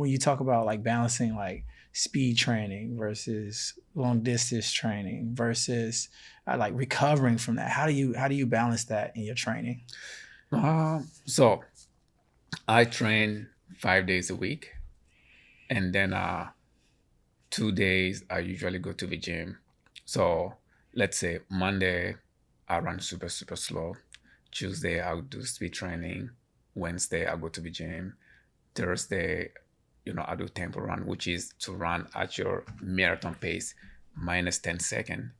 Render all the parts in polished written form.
when you talk about like balancing like speed training versus long distance training versus like recovering from that, how do you balance that in your training? So I train 5 days a week, and then 2 days I usually go to the gym. So let's say Monday I run super super slow. Tuesday I'll do speed training. Wednesday I'll go to the gym. Thursday, I do tempo run, which is to run at your marathon pace minus 10 seconds.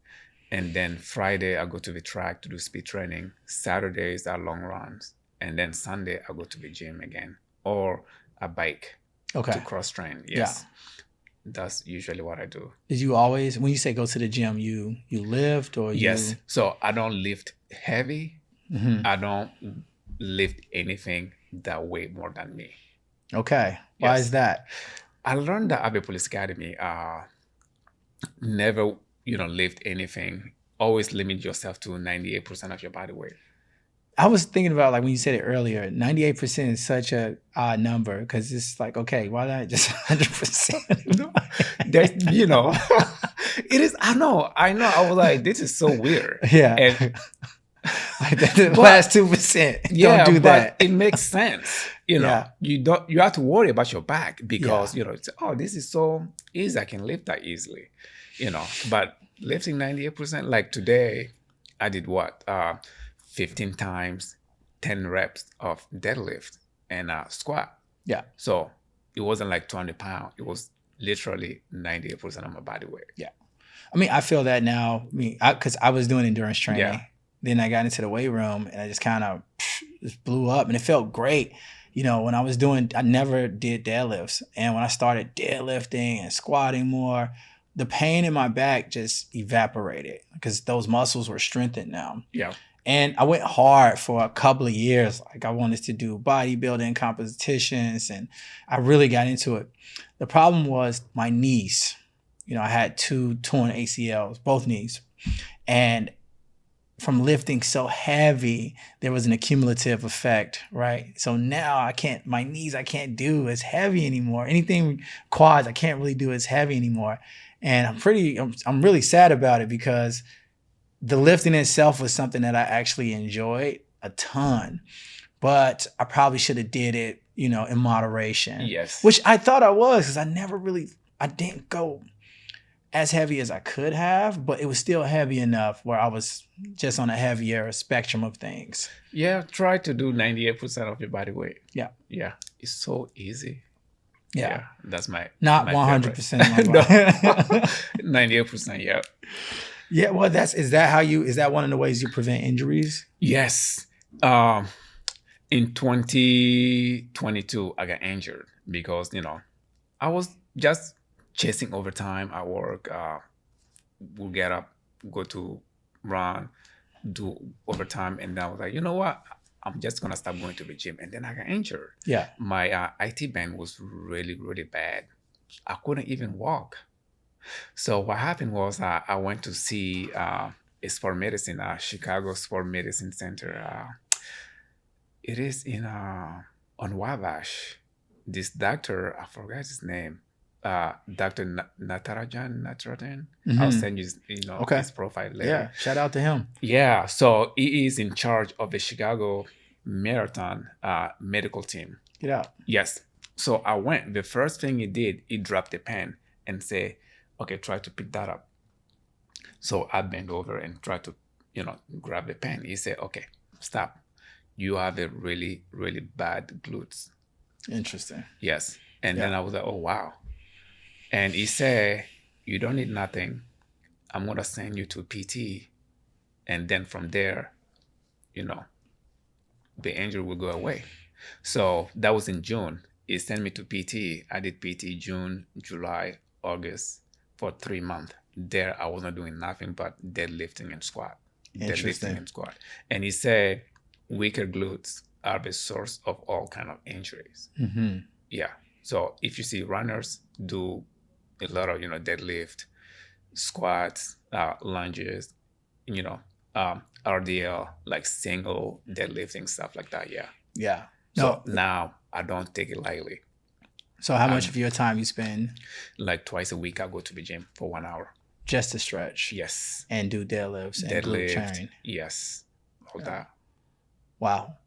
And then Friday I go to the track to do speed training. Saturdays are long runs. And then Sunday I go to the gym again or a bike to Okay. cross train. Yeah. Yes. That's usually what I do. Did you always, when you say go to the gym, you lift or Yes. you? So I don't lift heavy. Mhm. I don't lift anything that weigh more than me. Okay. Why Yes. is that? I learned that at the police academy. Never, lift anything. Always limit yourself to 98% of your body weight. I was thinking about like when you said it earlier, 98% is such a odd number because it's like, okay, why not just 100%? There's, it is. I know. I was like, this is so weird. Yeah. And Like the last 2%. yeah, Don't do but that. it makes sense. Yeah. You have to worry about your back because Yeah. it's, oh, this is so easy. I can lift that easily. But lifting 98%, like today, I did what? 15 times 10 reps of deadlift and squat. Yeah. So it wasn't like 200 pounds. It was literally 98% of my body weight. Yeah. I mean, I feel that now. I mean, because I was doing endurance training. Yeah. Then I got into the weight room and I just kind of just blew up and it felt great. When I was doing, I never did deadlifts. And when I started deadlifting and squatting more, the pain in my back just evaporated because those muscles were strengthened now. Yeah. And I went hard for a couple of years. Like I wanted to do bodybuilding competitions and I really got into it. The problem was my knees. I had 2 torn ACLs, both knees. And from lifting so heavy, there was an accumulative effect, right? So now my knees, I can't do as heavy anymore. Anything quads, I can't really do as heavy anymore. And I'm really sad about it because the lifting itself was something that I actually enjoyed a ton, but I probably should have did it, in moderation. Yes. Which I thought I was because I didn't go as heavy as I could have, but it was still heavy enough where I was just on a heavier spectrum of things. Yeah, try to do 98% of your body weight. Yeah. Yeah. It's so easy. Yeah. That's my Not my 100%. favorite. No. 98%, yeah. Yeah, well, is that one of the ways you prevent injuries? Yes. In 2022, I got injured because, I was just chasing overtime at work. We'll get up, go to run, do overtime. And then I was like, you know what? I'm just going to stop going to the gym. And then I got injured. Yeah. My IT band was really, really bad. I couldn't even walk. So what happened was I went to see a sport medicine, Chicago Sport Medicine Center. It is on Wabash. This doctor, I forgot his name, Dr. Natarajan. I'll send you, Okay. his profile later. Yeah, shout out to him. Yeah, so he is in charge of the Chicago Marathon medical team. Get out. Yes. So I went. The first thing he did, he dropped the pen and say, okay, try to pick that up. So I bent over and tried to, grab the pen. He said, okay, stop. You have a really, really bad glutes. Interesting. Yes. And Yeah. then I was like, oh, wow. And he said, you don't need nothing. I'm going to send you to PT. And then from there, the injury will go away. So that was in June. He sent me to PT. I did PT June, July, August for 3 months. There, I wasn't doing nothing but deadlifting and squat. Interesting. Deadlifting and squat. And he said, weaker glutes are the source of all kind of injuries. Mm-hmm. Yeah. So if you see runners do a lot of, deadlift, squats, lunges, RDL, like single deadlifting, stuff like that. Yeah. Yeah. So now I don't take it lightly. So how much of your time you spend Like twice a week, I go to the gym for 1 hour. just to stretch Yes. and do deadlifts and glute Deadlift. train? Yes. All that. Wow.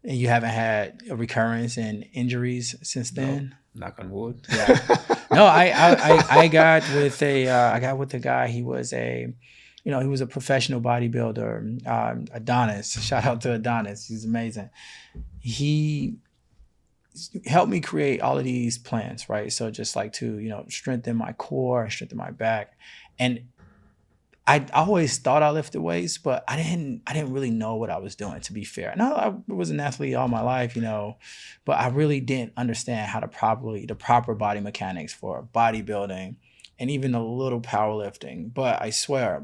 And you haven't had a recurrence in injuries since then? Knock on wood. Yeah. No, I got with a guy. He was he was a professional bodybuilder, Adonis. Shout out to Adonis. He's amazing. He helped me create all of these plans, right? So just like to, strengthen my core, strengthen my back. And I always thought I lifted weights, but I didn't really know what I was doing, to be fair. No, I was an athlete all my life, but I really didn't understand how the proper body mechanics for bodybuilding and even a little powerlifting. But I swear,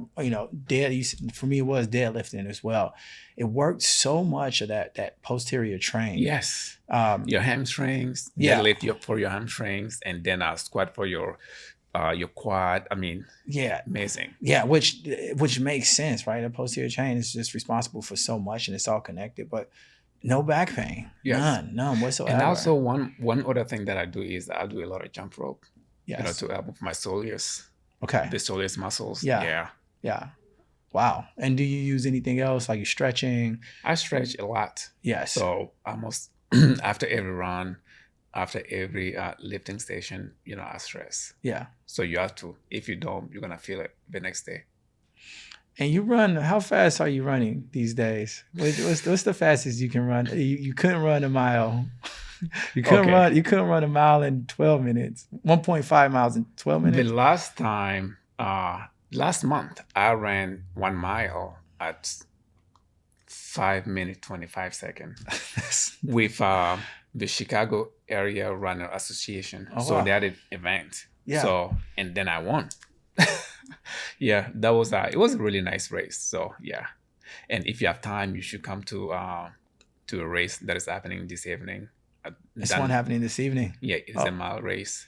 for me, it was deadlifting as well. It worked so much of that posterior train. Yes. Your hamstrings, Yeah. deadlift for your hamstrings, and then a squat for your quad. I mean, Yeah. amazing. Yeah, which makes sense, right? The posterior chain is just responsible for so much, and it's all connected. But no back pain, Yes. none whatsoever. And also one other thing that I do is I do a lot of jump rope. Yes. To help with my soleus, Okay. the soleus muscles. Yeah. Yeah. Wow. And do you use anything else, like you stretching? I stretch a lot. Yes. So almost after every run, after every lifting station, I stress. Yeah. So you have to. If you don't, you're gonna feel it the next day. And you run. How fast are you running these days? What's the fastest you can run? You couldn't run a mile. You couldn't run. You couldn't run a mile in 12 minutes. 1.5 miles in 12 minutes. The last time, last month, I ran 1 mile at 5 minutes 25 seconds with the Chicago Area Runner Association. Oh, so wow. they had an event. Yeah. So and then I won. Yeah, that was it was a really nice race. So yeah, and if you have time, you should come to a race that is happening this evening. This one happening this evening. Yeah, it's a mile race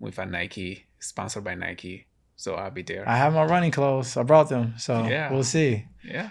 with a Nike, sponsored by Nike. So I'll be there. I have my running clothes. I brought them. So Yeah. we'll see. Yeah.